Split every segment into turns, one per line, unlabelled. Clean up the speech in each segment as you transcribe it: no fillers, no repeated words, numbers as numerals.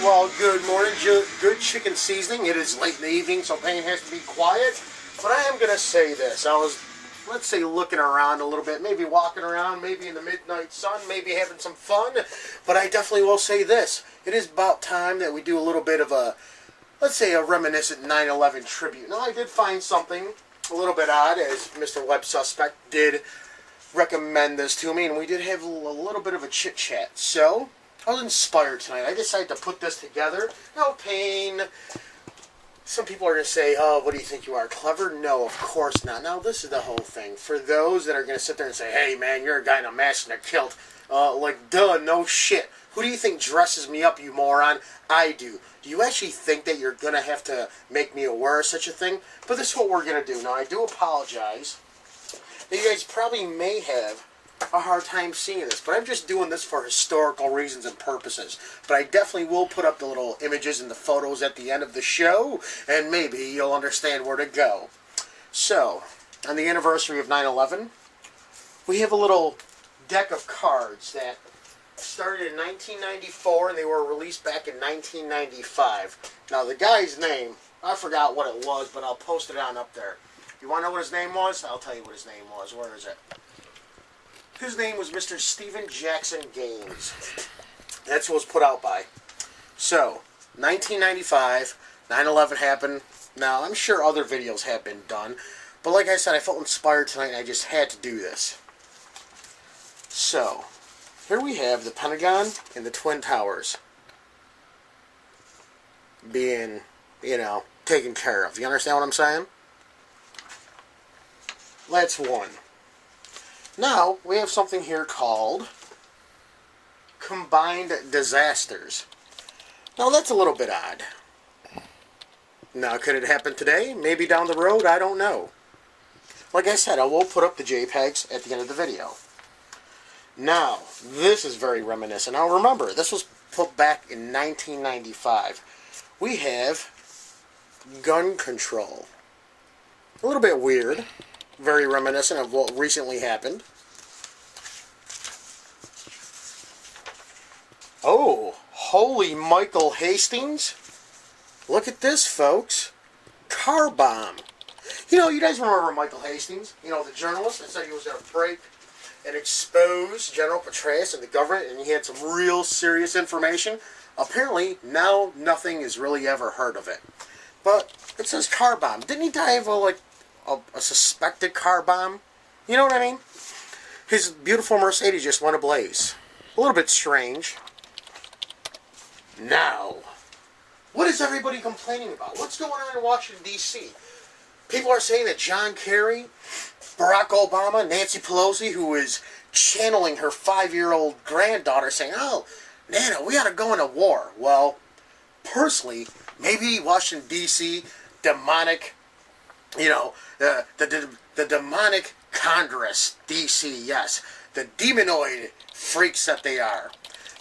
Well, good morning, good chicken seasoning. It is late in the evening, so Payne has to be quiet. But I am going to say this. I was, let's say, looking around a little bit, maybe walking around, maybe in the midnight sun, maybe having some fun. But I definitely will say this. It is about time that we do a little bit of a, let's say, a reminiscent 9/11 tribute. Now, I did find something a little bit odd, as Mr. Web Suspect did recommend this to me, and we did have a little bit of a chit-chat. So I was inspired tonight. I decided to put this together. No pain. Some people are going to say, oh, what do you think you are, clever? No, of course not. Now, this is the whole thing. For those that are going to sit there and say, hey, man, you're a guy in a mask and a kilt. Like, duh, no shit. Who do you think dresses me up, you moron? I do. Do you actually think that you're going to have to make me aware of such a thing? But this is what we're going to do. Now, I do apologize. Now, you guys probably may have a hard time seeing this, but I'm just doing this for historical reasons and purposes. But I definitely will put up the little images and the photos at the end of the show, and maybe you'll understand where to go. So, on the anniversary of 9/11, we have a little deck of cards that started in 1994, and they were released back in 1995. Now, the guy's name, I forgot what it was, but I'll post it on up there. You want to know what his name was? I'll tell you what his name was. Where is it? His name was Mr. Stephen Jackson Gaines. That's what was put out by. So, 1995, 9/11 happened. Now, I'm sure other videos have been done, but like I said, I felt inspired tonight and I just had to do this. So, here we have the Pentagon and the Twin Towers being, taken care of. You understand what I'm saying? That's one. Now, we have something here called combined disasters. Now, that's a little bit odd. Now, could it happen today? Maybe down the road? I don't know. Like I said, I will put up the JPEGs at the end of the video. Now, this is very reminiscent. Now, remember, this was put back in 1995. We have gun control. A little bit weird. Very reminiscent of what recently happened. Oh, holy Michael Hastings. Look at this, folks. Car bomb. You guys remember Michael Hastings? The journalist that said he was going to break and expose General Petraeus and the government, and he had some real serious information. Apparently, now nothing is really ever heard of it. But it says car bomb. Didn't he die of a suspected car bomb? You know what I mean? His beautiful Mercedes just went ablaze. A little bit strange. Now, what is everybody complaining about? What's going on in Washington, D.C.? People are saying that John Kerry, Barack Obama, Nancy Pelosi, who is channeling her 5-year-old granddaughter, saying, oh, Nana, we ought to go into war. Well, personally, maybe Washington, D.C., demonic, the demonic Congress, D.C., yes, the demonoid freaks that they are.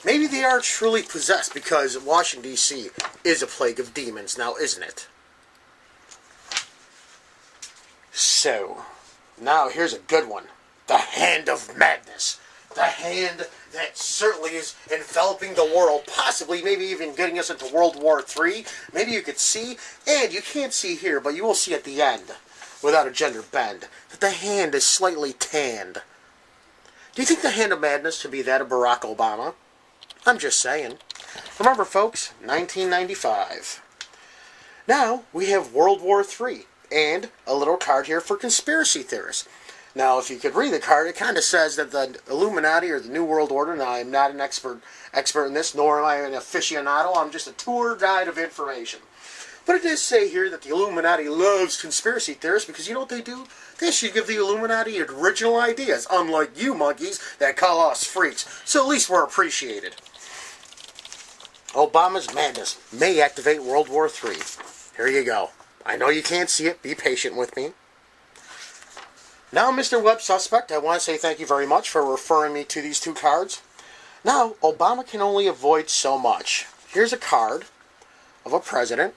Maybe they are truly possessed, because Washington, D.C. is a plague of demons now, isn't it? So, now here's a good one. The Hand of Madness. The hand that certainly is enveloping the world, possibly maybe even getting us into World War III. Maybe you could see, and you can't see here, but you will see at the end, without a gender bend, that the hand is slightly tanned. Do you think the Hand of Madness could be that of Barack Obama? I'm just saying. Remember, folks, 1995. Now, we have World War III, and a little card here for conspiracy theorists. Now, if you could read the card, it kind of says that the Illuminati, or the New World Order, now I'm not an expert in this, nor am I an aficionado, I'm just a tour guide of information. But it does say here that the Illuminati loves conspiracy theorists, because you know what they do? They should give the Illuminati original ideas, unlike you monkeys that call us freaks. So at least we're appreciated. Obama's madness may activate World War III. Here you go. I know you can't see it. Be patient with me. Now, Mr. Web Suspect, I want to say thank you very much for referring me to these two cards. Now, Obama can only avoid so much. Here's a card of a president,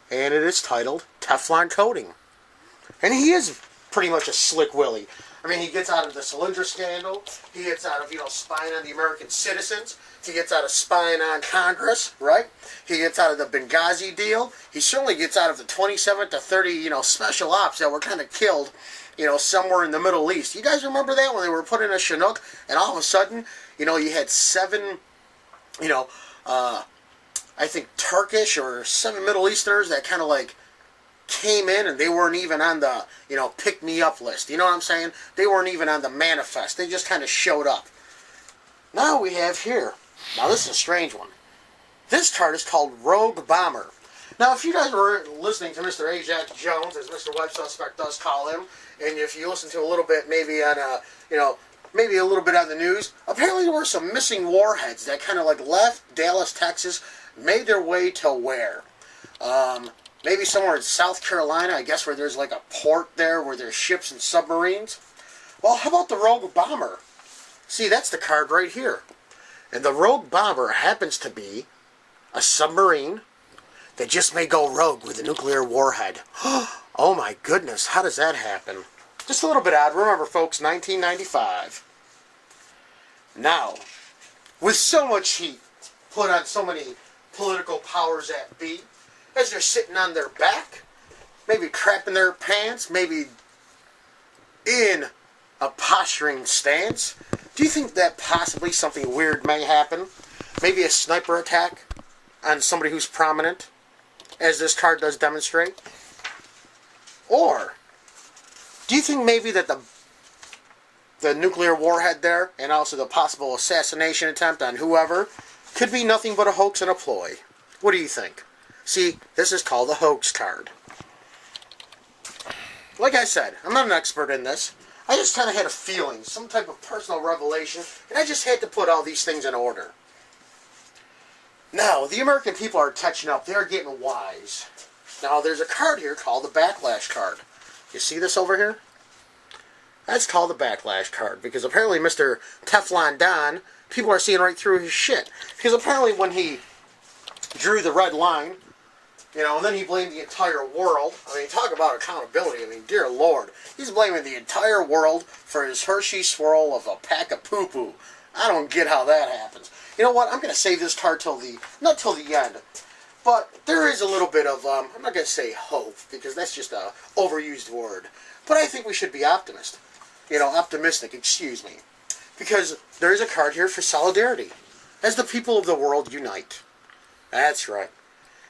and it is titled Teflon Coating. And he is pretty much a slick willy. I mean, he gets out of the cylinder scandal. He gets out of, spying on the American citizens. He gets out of spying on Congress, right? He gets out of the Benghazi deal. He certainly gets out of the 27 to 30, special ops that were kind of killed, somewhere in the Middle East. You guys remember that when they were put in a Chinook, and all of a sudden, you had 7, I think Turkish or 7 Middle Easterners that kind of like came in, and they weren't even on the, pick-me-up list. You know what I'm saying? They weren't even on the manifest. They just kind of showed up. Now we have here, now this is a strange one. This card is called Rogue Bomber. Now, if you guys were listening to Mr. Ajax Jones, as Mr. Web Suspect does call him, and if you listen to a little bit maybe on, maybe a little bit on the news, apparently there were some missing warheads that kind of like left Dallas, Texas, made their way to where? Maybe somewhere in South Carolina, I guess, where there's like a port there where there's ships and submarines. Well, how about the Rogue Bomber? See, that's the card right here. And the Rogue Bomber happens to be a submarine that just may go rogue with a nuclear warhead. Oh my goodness, how does that happen? Just a little bit odd. Remember, folks, 1995. Now, with so much heat put on so many political powers that be, as they're sitting on their back, maybe crapping their pants, maybe in a posturing stance, do you think that possibly something weird may happen? Maybe a sniper attack on somebody who's prominent, as this card does demonstrate? Or do you think maybe that the nuclear warhead there, and also the possible assassination attempt on whoever, could be nothing but a hoax and a ploy? What do you think? See, this is called the hoax card. Like I said, I'm not an expert in this. I just kind of had a feeling, some type of personal revelation, and I just had to put all these things in order. Now, the American people are catching up. They're getting wise. Now, there's a card here called the Backlash card. You see this over here? That's called the Backlash card, because apparently Mr. Teflon Don, people are seeing right through his shit. Because apparently when he drew the red line, and then he blamed the entire world. I mean, talk about accountability. I mean, dear Lord. He's blaming the entire world for his Hershey swirl of a pack of poo-poo. I don't get how that happens. You know what? I'm going to save this card not till the end. But there is a little bit of, I'm not going to say hope, because that's just a overused word. But I think we should be optimistic, excuse me. Because there is a card here for solidarity. As the people of the world unite. That's right.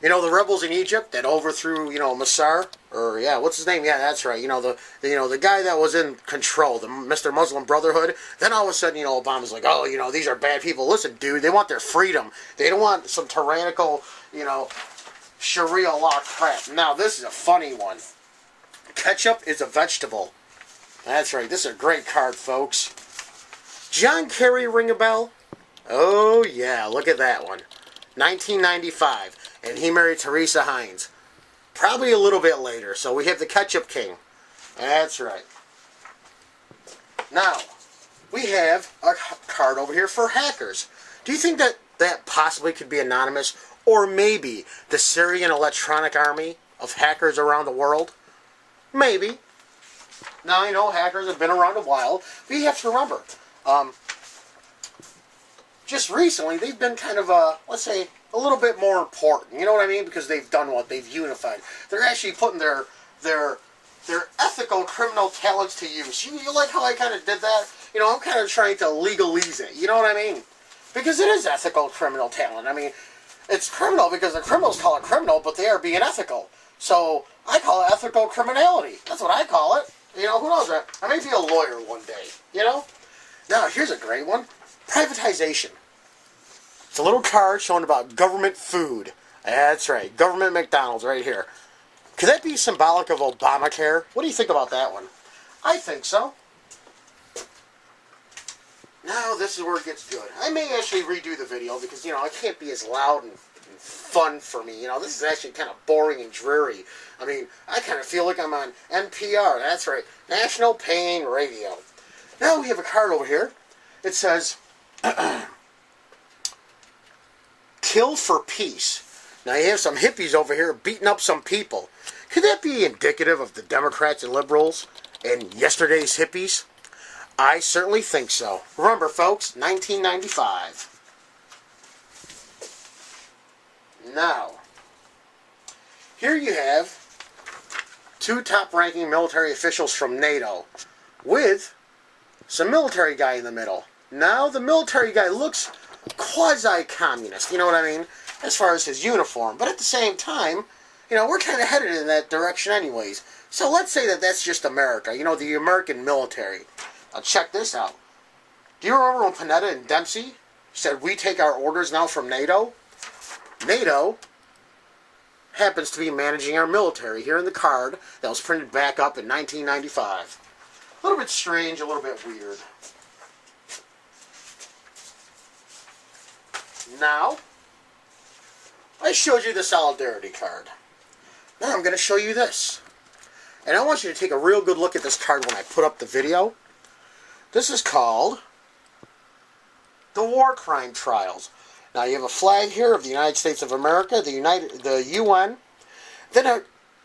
The rebels in Egypt that overthrew, Massar, or yeah, what's his name? Yeah, that's right. The guy that was in control, the Mr. Muslim Brotherhood. Then all of a sudden, Obama's like, oh, these are bad people. Listen, dude, they want their freedom. They don't want some tyrannical, Sharia law crap. Now, this is a funny one. Ketchup is a vegetable. That's right. This is a great card, folks. John Kerry ring a bell? Oh yeah, look at that one. 1995. And he married Teresa Hines. Probably a little bit later. So we have the Ketchup King. That's right. Now, we have a card over here for hackers. Do you think that possibly could be anonymous? Or maybe the Syrian electronic army of hackers around the world? Maybe. Now, hackers have been around a while. But you have to remember, just recently, they've been kind of, let's say, a little bit more important. You know what I mean? Because they've done what? They've unified. They're actually putting their ethical criminal talents to use. You like how I kind of did that? I'm kind of trying to legalize it. You know what I mean? Because it is ethical criminal talent. I mean, it's criminal because the criminals call it criminal, but they are being ethical. So I call it ethical criminality. That's what I call it. Who knows? I may be a lawyer one day. Now, here's a great one. Privatization. It's a little card showing about government food. That's right. Government McDonald's right here. Could that be symbolic of Obamacare? What do you think about that one? I think so. Now, this is where it gets good. I may actually redo the video because, it can't be as loud and fun for me. This is actually kind of boring and dreary. I mean, I kind of feel like I'm on NPR. That's right. National Pain Radio. Now we have a card over here. It says, Kill for Peace. Now you have some hippies over here beating up some people. Could that be indicative of the Democrats and liberals and yesterday's hippies? I certainly think so. Remember, folks, 1995. Now, here you have two top-ranking military officials from NATO with some military guy in the middle. Now, the military guy looks quasi-communist, you know what I mean, as far as his uniform. But at the same time, you know, we're kind of headed in that direction anyways. So let's say that that's just America, you know, the American military. Now, check this out. Do you remember when Panetta and Dempsey said, we take our orders now from NATO? NATO happens to be managing our military here in the card that was printed back up in 1995. A little bit strange, a little bit weird. Now, I showed you the solidarity card. Now I'm going to show you this. And I want you to take a real good look at this card when I put up the video. This is called the War Crime Trials. Now you have a flag here of the United States of America, the UN. Then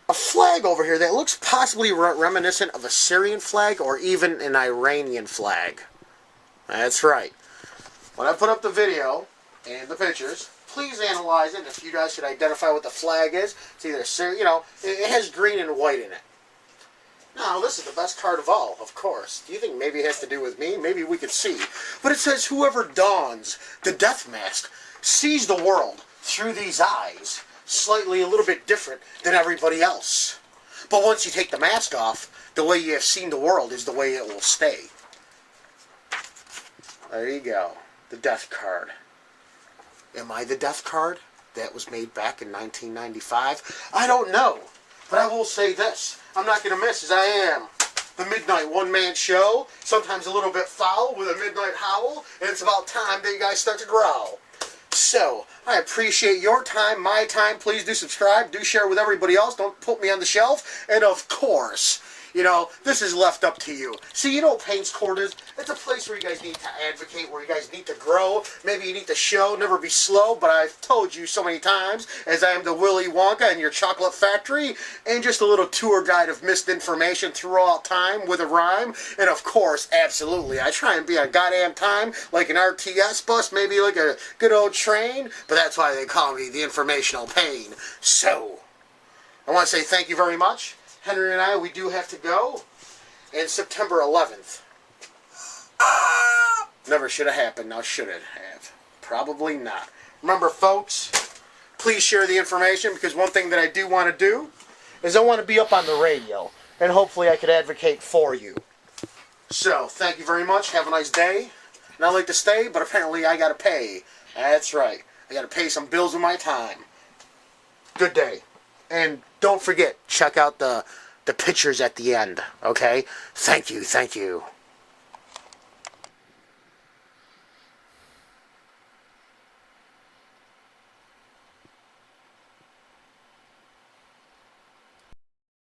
a flag over here that looks possibly reminiscent of a Syrian flag or even an Iranian flag. That's right. When I put up the video and the pictures, please analyze it. If you guys should identify what the flag is, it's either Syrian, you know, it has green and white in it. Now, this is the best card of all, of course. Do you think maybe it has to do with me? Maybe we could see. But it says, whoever dons the death mask sees the world through these eyes, slightly a little bit different than everybody else. But once you take the mask off, the way you have seen the world is the way it will stay. There you go. The death card. Am I the death card that was made back in 1995? I don't know. But I will say this. I'm not going to miss, as I am the midnight one-man show, sometimes a little bit foul with a midnight howl, and it's about time that you guys start to growl. So, I appreciate your time, my time. Please do subscribe, do share with everybody else, don't put me on the shelf, and of course, you know, this is left up to you. See, you know what Painscourt is? It's a place where you guys need to advocate, where you guys need to grow. Maybe you need to show, never be slow, but I've told you so many times, as I am the Willy Wonka in your chocolate factory, and just a little tour guide of misinformation throughout time with a rhyme. And of course, absolutely, I try and be on goddamn time, like an RTS bus, maybe like a good old train, but that's why they call me the Informational Pain. So, I want to say thank you very much. Henry and I, we do have to go. And September 11th. Never should have happened. Now should it have? Probably not. Remember, folks, please share the information, because one thing that I do want to do is I want to be up on the radio. And hopefully I could advocate for you. So, thank you very much. Have a nice day. And I'd like to stay, but apparently I got to pay. That's right. I got to pay some bills with my time. Good day. And don't forget, check out the pictures at the end, okay? Thank you, thank you.